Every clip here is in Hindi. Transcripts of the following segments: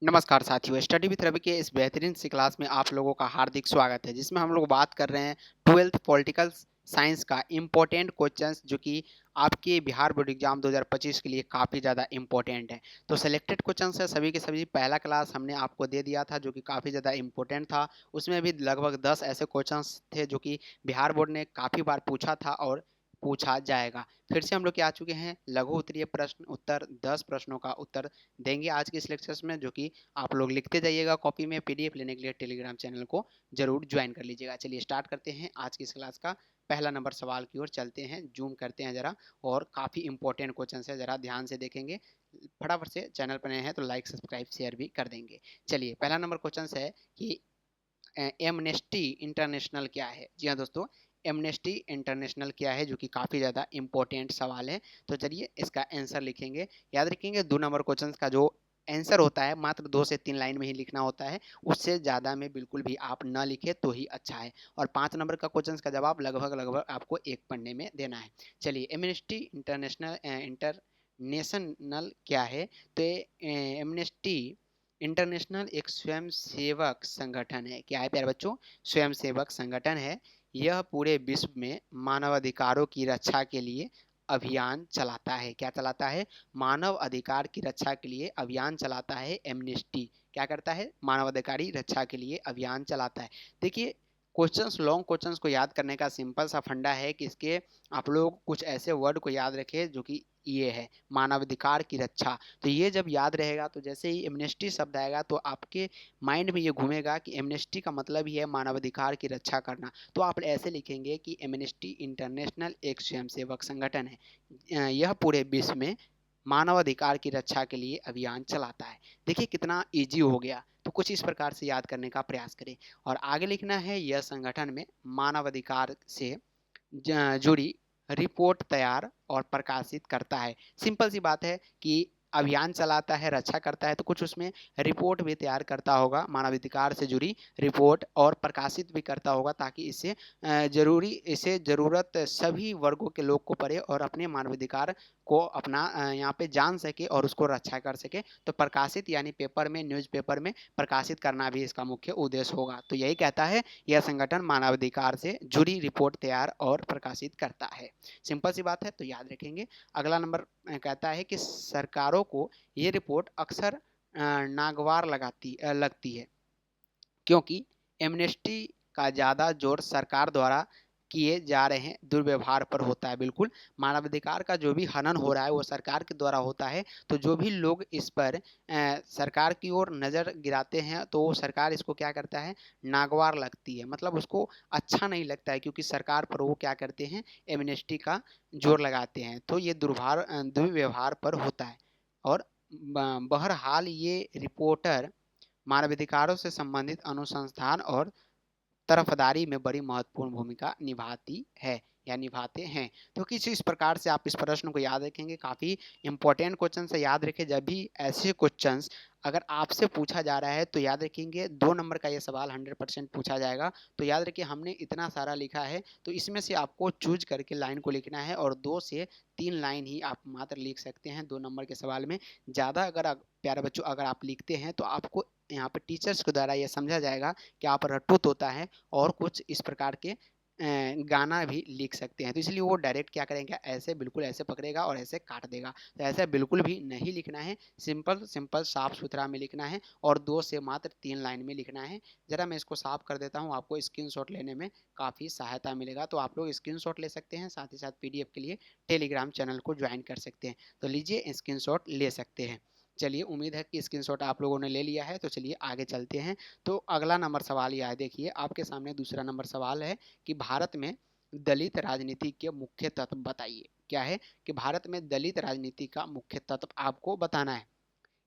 नमस्कार साथियों, स्टडी विद रवि के इस बेहतरीन सी क्लास में आप लोगों का हार्दिक स्वागत है, जिसमें हम लोग बात कर रहे हैं 12th पॉलिटिकल साइंस का इम्पोर्टेंट क्वेश्चंस जो कि आपके बिहार बोर्ड एग्जाम 2025 के लिए काफ़ी ज़्यादा इम्पोर्टेंट है। तो सिलेक्टेड क्वेश्चंस है सभी के सभी। पहला क्लास हमने आपको दे दिया था जो कि काफ़ी ज़्यादा इम्पोर्टेंट था। उसमें भी लगभग 10 ऐसे क्वेश्चंस थे जो कि बिहार बोर्ड ने काफ़ी बार पूछा था और पूछा जाएगा। फिर से हम लोग क्या आ चुके हैं, लघु उत्तरीय प्रश्न उत्तर 10 प्रश्नों का उत्तर देंगे आज के इस लेक्चर्स में, जो कि आप लोग लिखते जाइएगा कॉपी में। पीडीएफ लेने के लिए टेलीग्राम चैनल को जरूर ज्वाइन कर लीजिएगा। चलिए स्टार्ट करते हैं आज की इस क्लास का। पहला नंबर सवाल की ओर चलते हैं, जूम करते हैं जरा, और काफ़ी इंपॉर्टेंट क्वेश्चन है, जरा ध्यान से देखेंगे। फटाफट से चैनल पर नए हैं तो लाइक सब्सक्राइब शेयर भी कर देंगे। चलिए पहला नंबर क्वेश्चन है कि एमनेस्टी इंटरनेशनल क्या है। जी हाँ दोस्तों, एमनेस्टी इंटरनेशनल क्या है, जो कि काफ़ी ज़्यादा इंपॉर्टेंट सवाल है। तो चलिए इसका आंसर लिखेंगे। याद रखेंगे 2 नंबर क्वेश्चन का जो आंसर होता है मात्र 2 से 3 लाइन में ही लिखना होता है, उससे ज़्यादा में बिल्कुल भी आप न लिखें तो ही अच्छा है। और 5 नंबर का क्वेश्चन का जवाब लगभग लगभग आपको एक पन्ने में देना है। चलिए एमनेस्टी इंटरनेशनल क्या है। तो एमनेस्टी इंटरनेशनल एक स्वयंसेवक संगठन है। क्या है प्यारे बच्चों? स्वयंसेवक संगठन है। यह पूरे विश्व में मानवाधिकारों की रक्षा के लिए अभियान चलाता है। क्या चलाता है? मानव अधिकार की रक्षा के लिए अभियान चलाता है एमनेस्टी। क्या करता है? मानवाधिकारी रक्षा के लिए अभियान चलाता है। देखिए, क्वेश्चंस लॉन्ग क्वेश्चंस को याद करने का सिंपल सा फंडा है कि इसके आप लोग कुछ ऐसे वर्ड को याद रखें जो कि ये है, मानवाधिकार की रक्षा। तो ये जब याद रहेगा तो जैसे ही एमनेस्टी शब्द आएगा तो आपके माइंड में ये घूमेगा कि एमनेस्टी का मतलब ही है मानवाधिकार की रक्षा करना। तो आप ऐसे लिखेंगे कि एमनेस्टी इंटरनेशनल एक स्वयंसेवक संगठन है, यह पूरे विश्व में मानवाधिकार की रक्षा के लिए अभियान चलाता है। देखिए कितना ईजी हो गया। तो कुछ इस प्रकार से याद करने का प्रयास करें। और आगे लिखना है, यह संगठन में मानवाधिकार से जुड़ी रिपोर्ट तैयार और प्रकाशित करता है। सिंपल सी बात है कि अभियान चलाता है, रक्षा करता है, तो कुछ उसमें रिपोर्ट भी तैयार करता होगा, मानवाधिकार से जुड़ी रिपोर्ट, और प्रकाशित भी करता होगा, ताकि इसे ज़रूरत सभी वर्गों के लोग को पड़े और अपने मानवाधिकार को अपना यहाँ पे जान सके और उसको रक्षा कर सके। तो प्रकाशित यानी पेपर में, न्यूज़पेपर में प्रकाशित करना भी इसका मुख्य उद्देश्य होगा। तो यही कहता है, यह संगठन मानवाधिकार से जुड़ी रिपोर्ट तैयार और प्रकाशित करता है। सिंपल सी बात है, तो याद रखेंगे। अगला नंबर कहता है कि सरकारों को ये रिपोर्ट अक्सर नागवार लगती है, क्योंकि एमनेस्टी का ज़्यादा जोर सरकार द्वारा किए जा रहे दुर्व्यवहार पर होता है। बिल्कुल, मानवाधिकार का जो भी हनन हो रहा है वो सरकार के द्वारा होता है। तो जो भी लोग इस पर सरकार की ओर नज़र गिराते हैं तो वो सरकार इसको क्या करता है, नागवार लगती है, मतलब उसको अच्छा नहीं लगता है, क्योंकि सरकार पर वो क्या करते हैं, एमनेस्टी का जोर लगाते हैं। तो ये दुर्व्यवहार पर होता है। और बहरहाल ये रिपोर्टर मानवाधिकारों से संबंधित अनुसंधान और तरफदारी में बड़ी महत्वपूर्ण भूमिका निभाती है या निभाते हैं। तो किसी इस प्रकार से आप इस प्रश्न को याद रखेंगे। काफ़ी इंपॉर्टेंट क्वेश्चन से याद रखें। जब भी ऐसे क्वेश्चंस अगर आपसे पूछा जा रहा है तो याद रखेंगे 2 नंबर का ये सवाल 100% पूछा जाएगा। तो याद रखिए, हमने इतना सारा लिखा है तो इसमें से आपको चूज करके लाइन को लिखना है, और 2 से 3 लाइन ही आप मात्र लिख सकते हैं 2 नंबर के सवाल में। ज़्यादा अगर प्यारे बच्चों अगर आप लिखते हैं तो आपको यहाँ पर टीचर्स के द्वारा यह समझा जाएगा कि आप रट्टू तोता है, और कुछ इस प्रकार के गाना भी लिख सकते हैं। तो इसलिए वो डायरेक्ट क्या करेंगे, ऐसे बिल्कुल ऐसे पकड़ेगा और ऐसे काट देगा। तो ऐसे बिल्कुल भी नहीं लिखना है, सिंपल सिंपल साफ सुथरा में लिखना है, और 2 से मात्र 3 लाइन में लिखना है। ज़रा मैं इसको साफ कर देता हूँ, आपको स्क्रीनशॉट लेने में काफ़ी सहायता मिलेगा। तो आप लोग स्क्रीनशॉट ले सकते हैं, साथ ही साथ पीडीएफ के लिए टेलीग्राम चैनल को ज्वाइन कर सकते हैं। तो लीजिए स्क्रीनशॉट ले सकते हैं। चलिए, उम्मीद है कि स्क्रीनशॉट आप लोगों ने ले लिया है। तो चलिए आगे चलते हैं। तो अगला नंबर सवाल यह है, देखिए आपके सामने दूसरा नंबर सवाल है कि भारत में दलित राजनीति के मुख्य तत्व बताइए। क्या है कि भारत में दलित राजनीति का मुख्य तत्व आपको बताना है।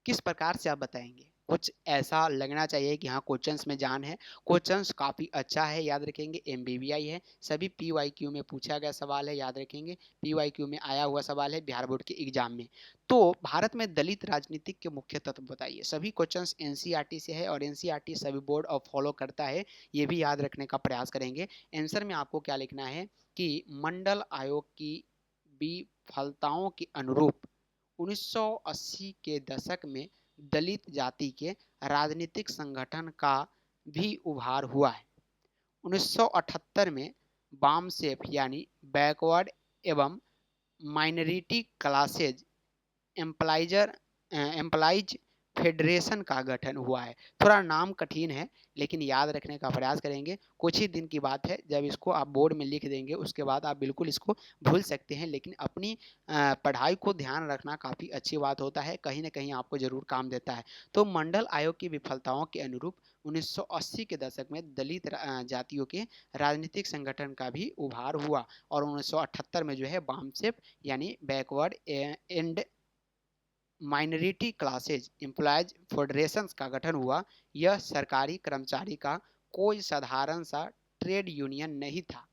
किस प्रकार से आप बताएंगे? कुछ ऐसा लगना चाहिए कि हाँ क्वेश्चंस में जान है। क्वेश्चंस काफ़ी अच्छा है, याद रखेंगे एमबीबीआई है, सभी पीवाईक्यू में पूछा गया सवाल है, याद रखेंगे पीवाईक्यू में आया हुआ सवाल है बिहार बोर्ड के एग्जाम में। तो भारत में दलित राजनीतिक के मुख्य तत्व बताइए। सभी क्वेश्चंस एनसीईआरटी से है, और एनसीईआरटी सभी बोर्ड और फॉलो करता है, ये भी याद रखने का प्रयास करेंगे। आंसर में आपको क्या लिखना है कि मंडल आयोग की विफलताओं के अनुरूप 1980 के दशक में दलित जाति के राजनीतिक संगठन का भी उभार हुआ है। 1978 में बामसेफ यानी बैकवर्ड एवं माइनॉरिटी क्लासेज एम्प्लाइज फेडरेशन का गठन हुआ है। थोड़ा नाम कठिन है लेकिन याद रखने का प्रयास करेंगे। कुछ ही दिन की बात है, जब इसको आप बोर्ड में लिख देंगे उसके बाद आप बिल्कुल इसको भूल सकते हैं, लेकिन अपनी पढ़ाई को ध्यान रखना काफ़ी अच्छी बात होता है, कहीं ना कहीं आपको ज़रूर काम देता है। तो मंडल आयोग की विफलताओं के अनुरूप 1980 के दशक में दलित जातियों के राजनीतिक संगठन का भी उभार हुआ और 1978 में जो है बामसेफ यानी backward and minority classes employees federation का गठन हुआ। यह सरकारी कर्मचारी का कोई साधारण सा ट्रेड यूनियन नहीं था।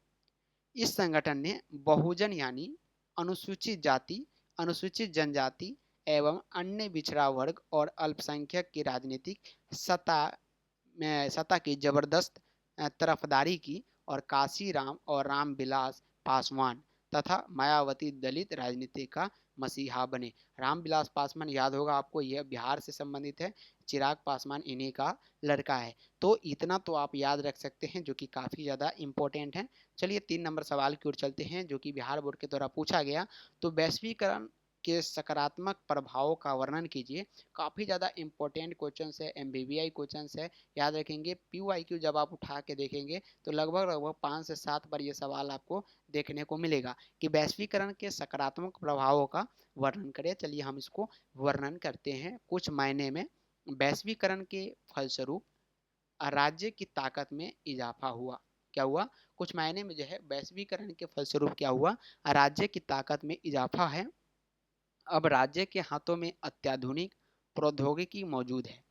इस संगठन ने बहुजन यानी अनुसूचित जाति, अनुसूचित जनजाति एवं अन्य पिछड़ा वर्ग और अल्पसंख्यक की राजनीतिक सत्ता की जबरदस्त तरफदारी की और काशीराम और रामविलास पासवान तथा मायावती दलित राजनीति का मसीहा बने। रामविलास पासवान याद होगा आपको, यह बिहार से संबंधित है, चिराग पासवान इन्हीं का लड़का है। तो इतना तो आप याद रख सकते हैं जो कि काफ़ी ज़्यादा इंपॉर्टेंट है। चलिए 3 नंबर सवाल की ओर चलते हैं जो कि बिहार बोर्ड के द्वारा पूछा गया। तो वैश्वीकरण के सकारात्मक प्रभावों का वर्णन कीजिए। काफ़ी ज़्यादा इंपॉर्टेंट क्वेश्चन है, MBBI क्वेश्चन है, याद रखेंगे। PYQ जब आप उठा के देखेंगे तो लगभग लगभग 5 से 7 बार ये सवाल आपको देखने को मिलेगा कि वैश्वीकरण के सकारात्मक प्रभावों का वर्णन करें। चलिए हम इसको वर्णन करते हैं। कुछ मायने में वैश्वीकरण के फलस्वरूप राज्य की ताकत में इजाफा हुआ। क्या हुआ? कुछ मायने में जो है वैश्वीकरण के फलस्वरूप क्या हुआ? राज्य की ताकत में इजाफा है। अब राज्य के हाथों में अत्याधुनिक प्रौद्योगिकी मौजूद है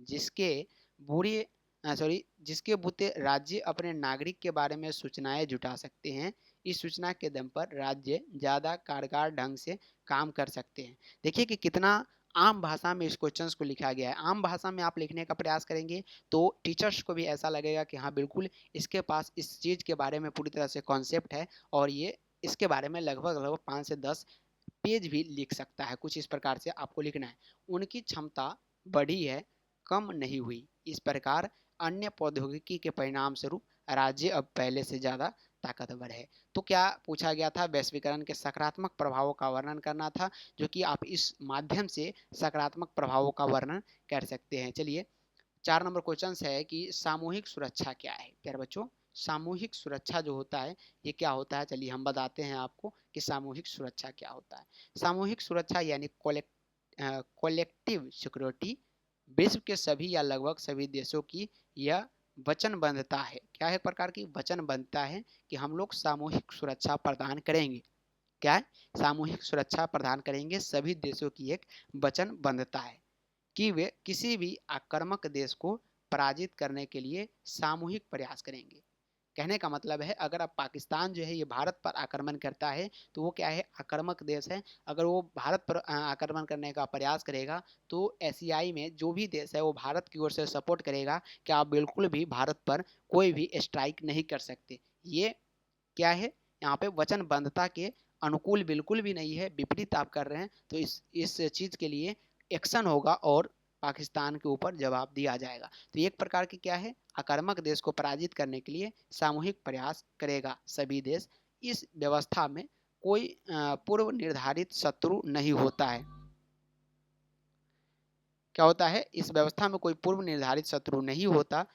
जिसके बुरे जिसके बुते राज्य अपने नागरिक के बारे में सूचनाएं जुटा सकते हैं। इस सूचना के दम पर राज्य ज़्यादा कारगर ढंग से काम कर सकते हैं। देखिए कि कितना आम भाषा में इस क्वेश्चन को लिखा गया है। आम भाषा में आप लिखने का प्रयास करेंगे तो टीचर्स को भी ऐसा लगेगा कि हाँ बिल्कुल इसके पास इस चीज़ के बारे में पूरी तरह से कॉन्सेप्ट है और ये इसके बारे में लगभग लगभग 5 से 10 पेज भी लिख सकता है। कुछ इस प्रकार से आपको लिखना है। उनकी क्षमता बढ़ी है, कम नहीं हुई। इस प्रकार अन्य प्रौद्योगिकी के परिणाम स्वरूप राज्य अब पहले से ज़्यादा ताकतवर है। तो क्या पूछा गया था? वैश्वीकरण के सकारात्मक प्रभावों का वर्णन करना था, जो कि आप इस माध्यम से सकारात्मक प्रभावों का वर्णन कर सकते हैं। चलिए 4 नंबर क्वेश्चन है कि सामूहिक सुरक्षा क्या है? प्यारे बच्चों, सामूहिक सुरक्षा जो होता है ये क्या होता है? चलिए हम बताते हैं आपको कि सामूहिक सुरक्षा क्या होता है। सामूहिक सुरक्षा यानी कलेक्टिव सिक्योरिटी विश्व के सभी या लगभग सभी देशों की यह वचनबद्धता है। क्या है? प्रकार की वचनबद्धता है कि हम लोग सामूहिक सुरक्षा प्रदान करेंगे। क्या है? सामूहिक सुरक्षा प्रदान करेंगे। सभी देशों की एक वचनबद्धता है कि वे किसी भी आक्रामक देश को पराजित करने के लिए सामूहिक प्रयास करेंगे। कहने का मतलब है अगर अब पाकिस्तान जो है ये भारत पर आक्रमण करता है तो वो क्या है? आक्रामक देश है। अगर वो भारत पर आक्रमण करने का प्रयास करेगा तो एशियाई में जो भी देश है वो भारत की ओर से सपोर्ट करेगा कि आप बिल्कुल भी भारत पर कोई भी स्ट्राइक नहीं कर सकते। ये क्या है? यहाँ पे वचनबद्धता के अनुकूल बिल्कुल भी नहीं है, विपरीत आप कर रहे हैं। तो इस चीज़ के लिए एक्शन होगा और पाकिस्तान के ऊपर जवाब दिया जाएगा। तो एक प्रकार की क्या है? आक्रामक देश को पराजित करने के लिए सामूहिक प्रयास करेगा सभी देश। इस व्यवस्था में कोई पूर्व निर्धारित शत्रु नहीं होता है। क्या होता है? इस व्यवस्था में कोई पूर्व निर्धारित शत्रु नहीं होता।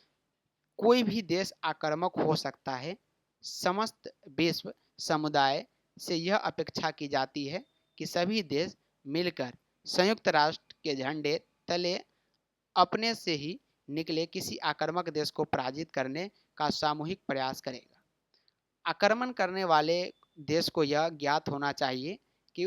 कोई भी देश आक्रामक हो सकता है। समस्त विश्व समुदाय से यह अपेक्षा की जाती है कि सभी देश मिलकर संयुक्त राष्ट्र के झंडे तले अपने से ही निकले किसी आक्रामक देश को पराजित करने का सामूहिक प्रयास करेगा। आक्रमण करने वाले देश को यह ज्ञात होना चाहिए कि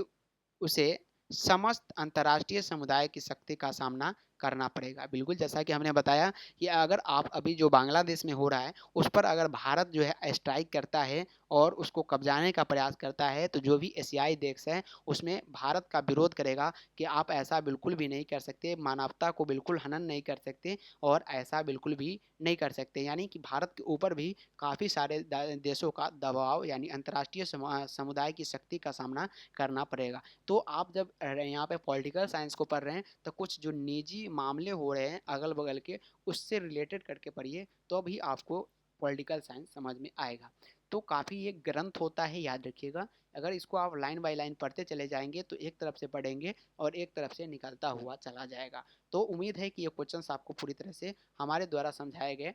उसे समस्त अंतर्राष्ट्रीय समुदाय की शक्ति का सामना करना पड़ेगा। बिल्कुल जैसा कि हमने बताया कि अगर आप अभी जो बांग्लादेश में हो रहा है उस पर अगर भारत जो है स्ट्राइक करता है और उसको कब्जाने का प्रयास करता है तो जो भी एशियाई देश है उसमें भारत का विरोध करेगा कि आप ऐसा बिल्कुल भी नहीं कर सकते, मानवता को बिल्कुल हनन नहीं कर सकते और ऐसा बिल्कुल भी नहीं कर सकते। यानी कि भारत के ऊपर भी काफ़ी सारे देशों का दबाव यानी अंतर्राष्ट्रीय समुदाय की शक्ति का सामना करना पड़ेगा। तो आप जब यहाँ पे पॉलिटिकल साइंस को पढ़ रहे हैं तो कुछ जो निजी मामले हो रहे हैं अगल बगल के उससे रिलेटेड करके पढ़िए तो भी आपको पॉलिटिकल साइंस समझ में आएगा। तो काफ़ी ये ग्रंथ होता है, याद रखिएगा। अगर इसको आप लाइन बाय लाइन पढ़ते चले जाएंगे तो एक तरफ से पढ़ेंगे और एक तरफ से निकलता हुआ चला जाएगा। तो उम्मीद है कि ये क्वेश्चंस आपको पूरी तरह से हमारे द्वारा समझाए गए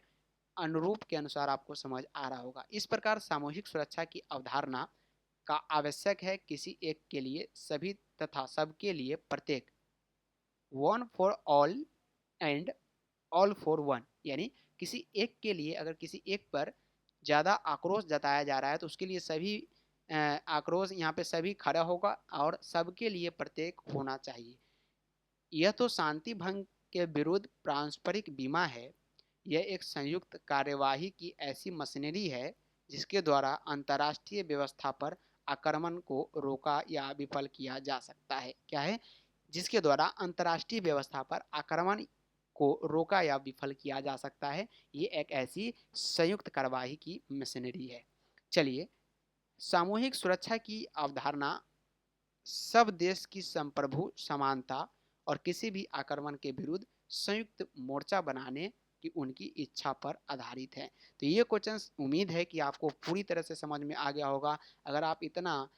अनुरूप के अनुसार आपको समझ आ रहा होगा। इस प्रकार सामूहिक सुरक्षा की अवधारणा का आवश्यक है किसी एक के लिए सभी तथा सबके लिए प्रत्येक, one for all and all for one. यानी किसी एक के लिए अगर किसी एक पर ज़्यादा आक्रोश जताया जा रहा है तो उसके लिए सभी आक्रोश यहाँ पे सभी खड़ा होगा और सबके लिए प्रत्येक होना चाहिए। यह तो शांति भंग के विरुद्ध पारस्परिक बीमा है। यह एक संयुक्त कार्यवाही की ऐसी मशीनरी है जिसके द्वारा अंतर्राष्ट्रीय व्यवस्था पर आक्रमण को रोका या विफल किया जा सकता है। क्या है? जिसके द्वारा अंतर्राष्ट्रीय व्यवस्था पर आक्रमण को रोका या विफल किया जा सकता है। ये एक ऐसी संयुक्त कार्यवाही की मशीनरी है। चलिए, सामूहिक सुरक्षा की अवधारणा सब देश की संप्रभु समानता और किसी भी आक्रमण के विरुद्ध संयुक्त मोर्चा बनाने की उनकी इच्छा पर आधारित है। तो ये क्वेश्चन उम्मीद है कि आपको पूरी तरह से समझ में आ गया होगा। अगर आप इतना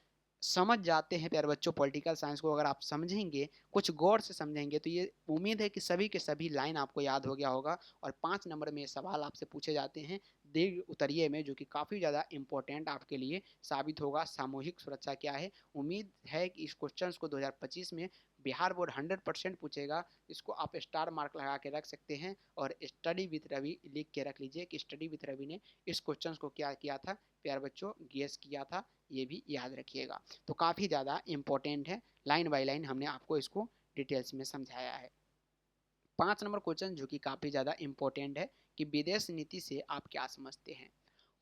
समझ जाते हैं प्यारे बच्चों, पॉलिटिकल साइंस को अगर आप समझेंगे, कुछ गौर से समझेंगे तो ये उम्मीद है कि सभी के सभी लाइन आपको याद हो गया होगा। और 5 नंबर में सवाल आपसे पूछे जाते हैं दीर्घ उत्तरीय में, जो कि काफ़ी ज़्यादा इंपॉर्टेंट आपके लिए साबित होगा। सामूहिक सुरक्षा क्या है? उम्मीद है कि इस क्वेश्चन को 2025 में बिहार बोर्ड 100% पूछेगा। इसको आप स्टार मार्क लगा के रख सकते हैं और स्टडी विथ रवि लिख के रख लीजिए कि स्टडी विथ रवि ने इस क्वेश्चन को क्या किया था प्यारे बच्चों, गेस किया था। ये भी याद रखिएगा। तो काफ़ी ज़्यादा इंपॉर्टेंट है, लाइन बाय लाइन हमने आपको इसको डिटेल्स में समझाया है। 5 नंबर क्वेश्चन जो कि काफ़ी ज़्यादा इंपॉर्टेंट है कि विदेश नीति से आप क्या समझते हैं।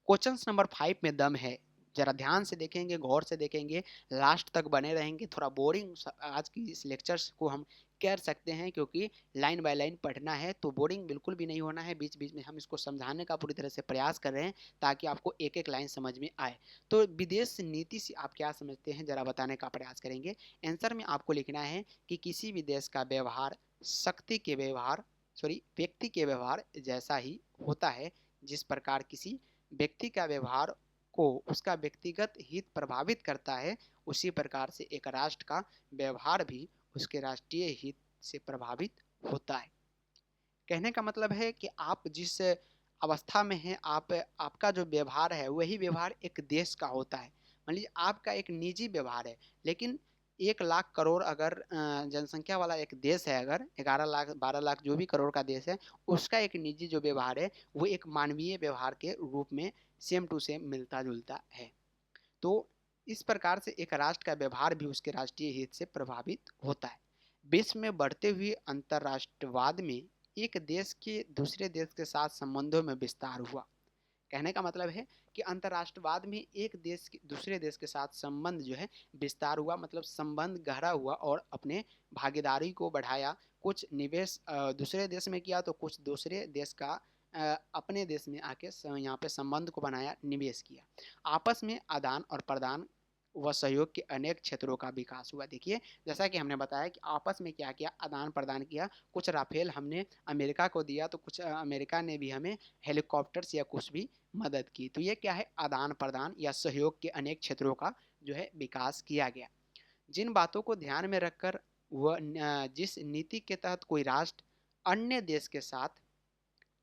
क्वेश्चन नंबर 5 में दम है। जरा ध्यान से देखेंगे, गौर से देखेंगे, लास्ट तक बने रहेंगे। थोड़ा बोरिंग आज की इस लेक्चर्स को हम कर सकते हैं क्योंकि लाइन बाय लाइन पढ़ना है तो बोरिंग बिल्कुल भी नहीं होना है। बीच बीच में हम इसको समझाने का पूरी तरह से प्रयास कर रहे हैं ताकि आपको एक एक लाइन समझ में आए। तो विदेश नीति से आप क्या समझते हैं जरा बताने का प्रयास करेंगे। आंसर में आपको लिखना है कि किसी भी देश का व्यवहार शक्ति के व्यवहार व्यक्ति के व्यवहार जैसा ही होता है। जिस प्रकार किसी व्यक्ति का व्यवहार को उसका व्यक्तिगत हित प्रभावित करता है, उसी प्रकार से एक राष्ट्र का व्यवहार भी उसके राष्ट्रीय हित से प्रभावित होता है। कहने का मतलब है कि आप जिस अवस्था में हैं, आपका जो व्यवहार है वही व्यवहार एक देश का होता है। मान लीजिए आपका एक निजी व्यवहार है, लेकिन 1 लाख करोड़ अगर जनसंख्या वाला एक देश है, अगर 11 लाख 12 लाख जो भी करोड़ का देश है, उसका एक निजी जो व्यवहार है वो एक मानवीय व्यवहार के रूप में सेम टू सेम मिलता जुलता है। तो इस प्रकार से एक राष्ट्र का व्यवहार भी उसके राष्ट्रीय हित से प्रभावित होता है। विश्व में बढ़ते हुए अंतर्राष्ट्रवाद में एक देश के दूसरे देश के साथ संबंधों में विस्तार हुआ। कहने का मतलब है कि अंतर्राष्ट्रवाद में एक देश के दूसरे देश के साथ संबंध जो है विस्तार हुआ, मतलब संबंध गहरा हुआ और अपने भागीदारी को बढ़ाया। कुछ निवेश दूसरे देश में किया तो कुछ दूसरे देश का अपने देश में आके यहाँ पे संबंध को बनाया, निवेश किया। आपस में आदान और प्रदान व सहयोग के अनेक क्षेत्रों का विकास हुआ। देखिए, जैसा कि हमने बताया कि आपस में क्या किया, आदान प्रदान किया। कुछ राफेल हमने अमेरिका को दिया तो कुछ अमेरिका ने भी हमें हेलीकॉप्टर्स या कुछ भी मदद की। तो ये क्या है, आदान प्रदान या सहयोग के अनेक क्षेत्रों का जो है विकास किया गया। जिन बातों को ध्यान में रखकर वह जिस नीति के तहत कोई राष्ट्र अन्य देश के साथ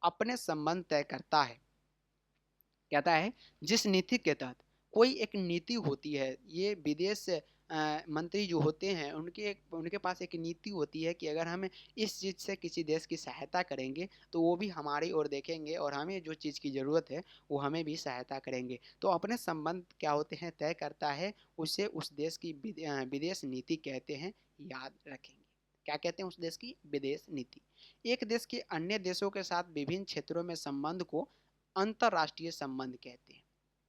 अपने संबंध तय करता है, कहता है जिस नीति के तहत कोई एक नीति होती है, ये विदेश मंत्री जो होते हैं उनके पास एक नीति होती है कि अगर हम इस चीज़ से किसी देश की सहायता करेंगे तो वो भी हमारी ओर देखेंगे और हमें जो चीज़ की ज़रूरत है वो हमें भी सहायता करेंगे। तो अपने संबंध क्या होते हैं तय करता है, उसे उस देश की विदेश नीति कहते हैं, याद रखेंगे। क्या कहते हैं उस देश की? विदेश नीति। एक देश के अन्य देशों के साथ विभिन्न क्षेत्रों में संबंध को अंतर्राष्ट्रीय संबंध कहते हैं।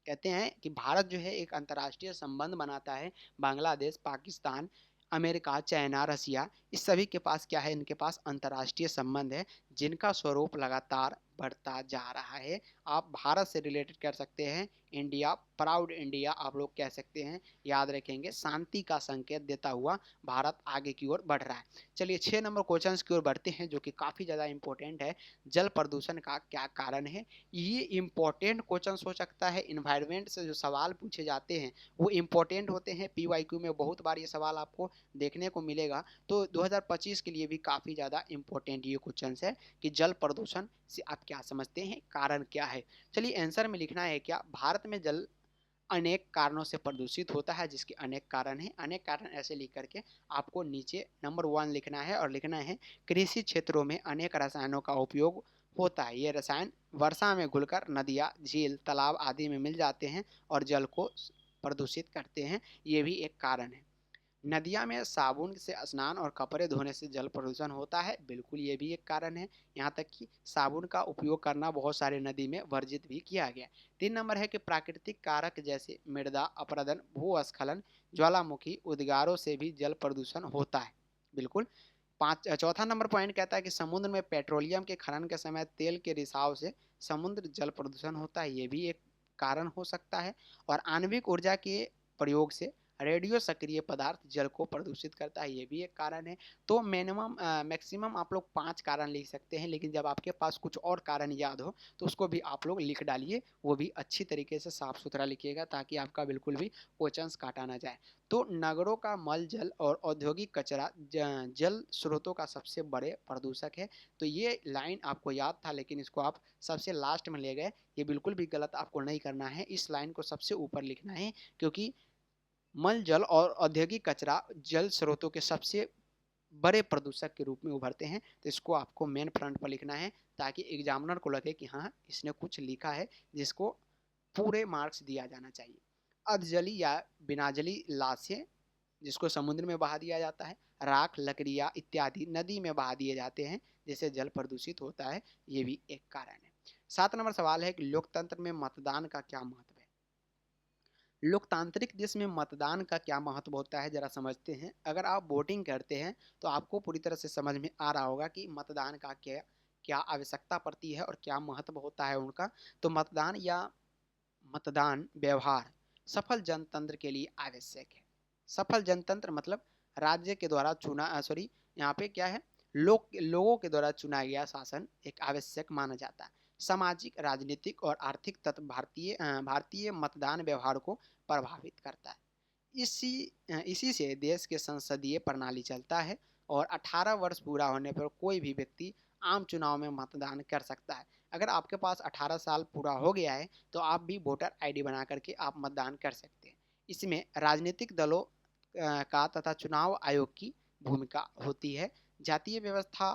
कहते हैं कि भारत जो है एक अंतर्राष्ट्रीय संबंध बनाता है बांग्लादेश, पाकिस्तान, अमेरिका, चाइना, रसिया, इस सभी के पास क्या है? इनके पास अंतर्राष्ट्रीय संबंध है जिनका स्वरूप लगातार बढ़ता जा रहा है। आप भारत से रिलेटेड कर सकते हैं इंडिया, प्राउड इंडिया आप लोग कह सकते हैं। याद रखेंगे, शांति का संकेत देता हुआ भारत आगे की ओर बढ़ रहा है। चलिए 6 नंबर क्वेश्चन की ओर बढ़ते हैं जो कि काफ़ी ज़्यादा इंपॉर्टेंट है। जल प्रदूषण का क्या कारण है? ये इंपॉर्टेंट क्वेश्चन हो सकता है। इन्वायरमेंट से जो सवाल पूछे जाते हैं वो इंपॉर्टेंट होते हैं। PYQ में बहुत बार ये सवाल आपको देखने को मिलेगा। तो 2025 के लिए भी काफ़ी ज़्यादा इंपॉर्टेंट ये क्वेश्चन है कि जल प्रदूषण से आप क्या समझते हैं, कारण क्या है। चलिए आंसर में लिखना है क्या? भारत में जल अनेक कारणों से प्रदूषित होता है, जिसके अनेक कारण हैं। अनेक कारण ऐसे लिख करके आपको नीचे नंबर 1 लिखना है और लिखना है कृषि क्षेत्रों में अनेक रसायनों का उपयोग होता है। ये रसायन वर्षा में घुलकर नदियाँ, झील, तालाब आदि में मिल जाते हैं और जल को प्रदूषित करते हैं। ये भी एक कारण है। नदियाँ में साबुन से स्नान और कपड़े धोने से जल प्रदूषण होता है, बिल्कुल ये भी एक कारण है। यहाँ तक कि साबुन का उपयोग करना बहुत सारे नदी में वर्जित भी किया गया। 3 नंबर है कि प्राकृतिक कारक जैसे मृदा अपरदन, भूस्खलन, ज्वालामुखी उद्गारों से भी जल प्रदूषण होता है, बिल्कुल। चौथा नंबर पॉइंट कहता है कि समुद्र में पेट्रोलियम के खनन के समय तेल के रिसाव से समुद्र जल प्रदूषण होता है, ये भी एक कारण हो सकता है। और आणविक ऊर्जा के प्रयोग से रेडियो सक्रिय पदार्थ जल को प्रदूषित करता है, ये भी एक कारण है। तो मिनिमम मैक्सिमम आप लोग 5 कारण लिख सकते हैं, लेकिन जब आपके पास कुछ और कारण याद हो तो उसको भी आप लोग लिख डालिए। वो भी अच्छी तरीके से साफ सुथरा लिखिएगा ताकि आपका बिल्कुल भी क्वेश्चंस काटा ना जाए। तो नगरों का मल जल और औद्योगिक कचरा जल स्रोतों का सबसे बड़े प्रदूषक है। तो ये लाइन आपको याद था लेकिन इसको आप सबसे लास्ट में ले गए, ये बिल्कुल भी गलत आपको नहीं करना है। इस लाइन को सबसे ऊपर लिखना है क्योंकि मल जल और औद्योगिक कचरा जल स्रोतों के सबसे बड़े प्रदूषक के रूप में उभरते हैं। तो इसको आपको मेन फ्रंट पर लिखना है ताकि एग्जामिनर को लगे कि हाँ इसने कुछ लिखा है जिसको पूरे मार्क्स दिया जाना चाहिए। अधजली या बिनाजली लाशें जिसको समुद्र में बहा दिया जाता है, राख, लकड़ियाँ इत्यादि नदी में बहा दिए जाते हैं जिससे जल प्रदूषित होता है, ये भी एक कारण है। 7 नंबर सवाल है कि लोकतंत्र में मतदान का क्या महत्व है? लोकतांत्रिक देश में मतदान का क्या महत्व होता है, जरा समझते हैं। अगर आप वोटिंग करते हैं तो आपको पूरी तरह से समझ में आ रहा होगा कि मतदान का क्या क्या आवश्यकता पड़ती है और क्या महत्व होता है उनका। तो मतदान या मतदान व्यवहार सफल जनतंत्र के लिए आवश्यक है। सफल जनतंत्र मतलब राज्य के द्वारा चुना सॉरी यहाँ पे क्या है, लोगों के द्वारा चुना गया शासन एक आवश्यक माना जाता है। सामाजिक, राजनीतिक और आर्थिक तत्व भारतीय मतदान व्यवहार को प्रभावित करता है। इसी से देश के संसदीय प्रणाली चलता है और 18 वर्ष पूरा होने पर कोई भी व्यक्ति आम चुनाव में मतदान कर सकता है। अगर आपके पास 18 साल पूरा हो गया है तो आप भी वोटर आईडी बना करके आप मतदान कर सकते हैं। इसमें राजनीतिक दलों का तथा चुनाव आयोग की भूमिका होती है। जातीय व्यवस्था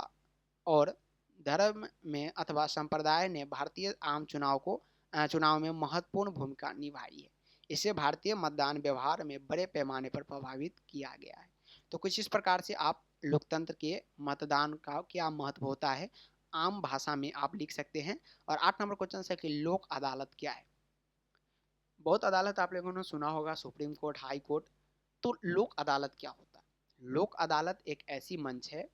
और धर्म में अथवा संप्रदाय ने भारतीय आम चुनाव में महत्वपूर्ण भूमिका निभाई है। इसे भारतीय मतदान व्यवहार में बड़े पैमाने पर प्रभावित किया गया है। तो कुछ इस प्रकार से आप लोकतंत्र के मतदान का क्या महत्व होता है आम भाषा में आप लिख सकते हैं। और 8 नंबर क्वेश्चन है कि लोक अदालत क्या है? बहुत अदालत आप लोगों ने सुना होगा, सुप्रीम कोर्ट, हाई कोर्ट। तो लोक अदालत क्या होता है? लोक अदालत एक ऐसी मंच है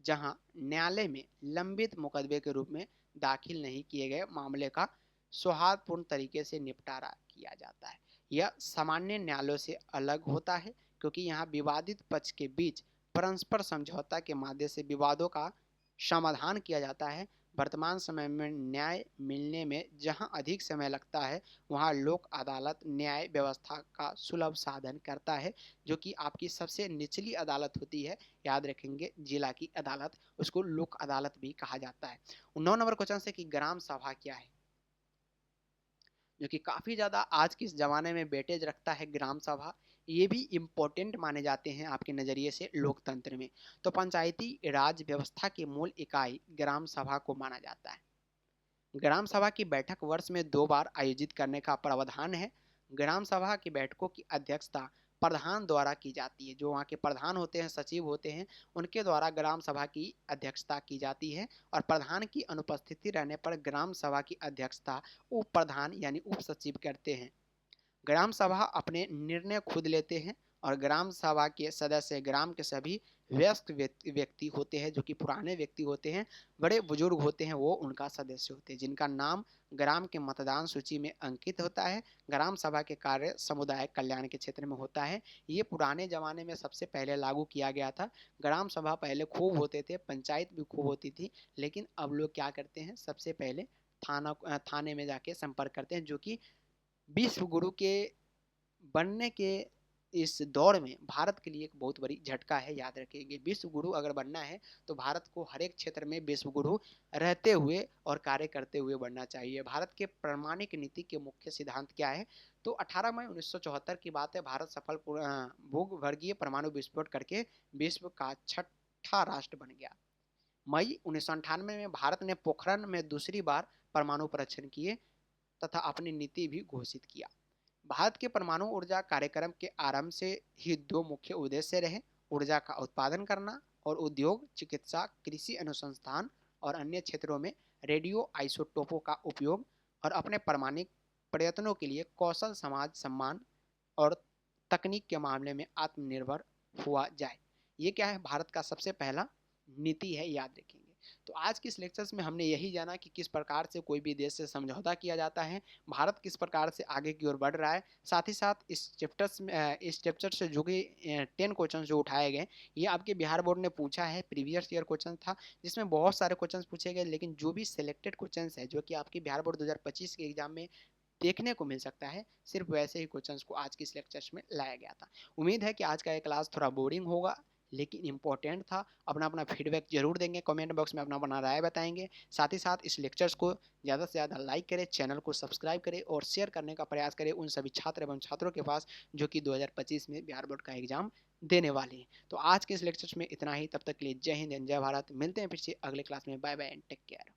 जहां न्यायालय में लंबित मुकदमे के रूप में दाखिल नहीं किए गए मामले का सौहार्दपूर्ण तरीके से निपटारा किया जाता है। यह सामान्य न्यायालयों से अलग होता है क्योंकि यहाँ विवादित पक्ष के बीच परस्पर समझौता के माध्यम से विवादों का समाधान किया जाता है। वर्तमान समय में न्याय मिलने में जहां अधिक समय लगता है वहां लोक अदालत न्याय व्यवस्था का सुलभ साधन करता है, जो कि आपकी सबसे निचली अदालत होती है। याद रखेंगे, जिला की अदालत, उसको लोक अदालत भी कहा जाता है। 9 नंबर क्वेश्चन से कि ग्राम सभा क्या है, जो कि काफ़ी ज़्यादा आज के इस ज़माने में वेटेज रखता है ग्राम सभा। ये भी इम्पोर्टेंट माने जाते हैं आपके नज़रिए से लोकतंत्र में। तो पंचायती राज व्यवस्था की मूल इकाई ग्राम सभा को माना जाता है। ग्राम सभा की बैठक वर्ष में 2 बार आयोजित करने का प्रावधान है। ग्राम सभा की बैठकों की अध्यक्षता प्रधान द्वारा की जाती है। जो वहाँ के प्रधान होते हैं, सचिव होते हैं, उनके द्वारा ग्राम सभा की अध्यक्षता की जाती है और प्रधान की अनुपस्थिति रहने पर ग्राम सभा की अध्यक्षता उप प्रधान यानी उप सचिव करते हैं। ग्राम सभा अपने निर्णय खुद लेते हैं और ग्राम सभा के सदस्य ग्राम के सभी वयस्क व्यक्ति होते हैं, जो कि पुराने व्यक्ति होते हैं, बड़े बुजुर्ग होते हैं, वो उनका सदस्य होते हैं, जिनका नाम ग्राम के मतदान सूची में अंकित होता है। ग्राम सभा के कार्य समुदाय कल्याण के क्षेत्र में होता है। ये पुराने जमाने में सबसे पहले लागू किया गया था। ग्राम सभा पहले खूब होते थे, पंचायत भी खूब होती थी, लेकिन अब लोग क्या करते हैं, सबसे पहले थाने में जाके संपर्क करते हैं, जो कि विश्व गुरु के बनने के इस दौर में भारत के लिए एक बहुत बड़ी झटका है। याद रखिएगा, विश्व गुरु अगर बनना है तो भारत को हर एक क्षेत्र में विश्व गुरु रहते हुए और कार्य करते हुए बनना चाहिए। भारत के प्रामाणिक नीति के मुख्य सिद्धांत क्या है? तो 18 मई 1974 की बात है। भारत सफल भूवर्गीय परमाणु विस्फोट करके विश्व का छठा राष्ट्र बन गया। मई 1998 में भारत ने पोखरण में दूसरी बार परमाणु परीक्षण किए तथा अपनी नीति भी घोषित किया। भारत के परमाणु ऊर्जा कार्यक्रम के आरंभ से ही दो मुख्य उद्देश्य रहे: ऊर्जा का उत्पादन करना और उद्योग, चिकित्सा, कृषि अनुसंधान और अन्य क्षेत्रों में रेडियो आइसोटोपों का उपयोग, और अपने परमाणु प्रयत्नों के लिए कौशल, समाज सम्मान और तकनीक के मामले में आत्मनिर्भर हुआ जाए। ये क्या है? भारत का सबसे पहला नीति है, याद रखेंगे। तो आज के इस लेक्चर्स में हमने यही जाना कि किस प्रकार से कोई भी देश से समझौता किया जाता है, भारत किस प्रकार से आगे की ओर बढ़ रहा है। साथ ही साथ इस चैप्टर से जुड़े 10 क्वेश्चन जो उठाए गए, ये आपके बिहार बोर्ड ने पूछा है। प्रीवियस ईयर क्वेश्चन था जिसमें बहुत सारे क्वेश्चन पूछे गए, लेकिन जो भी सिलेक्टेड क्वेश्चन है जो कि आपके बिहार बोर्ड 2025 के एग्जाम में देखने को मिल सकता है, सिर्फ वैसे ही क्वेश्चंस को आज की इस लेक्चर्स में लाया गया था। उम्मीद है कि आज का ये क्लास थोड़ा बोरिंग होगा, लेकिन इंपॉर्टेंट था। अपना अपना फीडबैक जरूर देंगे, कमेंट बॉक्स में अपना अपना राय बताएंगे। साथ ही साथ इस लेक्चर्स को ज़्यादा से ज़्यादा लाइक करें, चैनल को सब्सक्राइब करें और शेयर करने का प्रयास करें उन सभी छात्र एवं छात्रों के पास जो कि 2025 में बिहार बोर्ड का एग्जाम देने वाले हैं। तो आज के इस लेक्चर्स में इतना ही। तब तक के लिए जय हिंद, जय भारत। मिलते हैं फिर से अगले क्लास में। Bye bye and take care.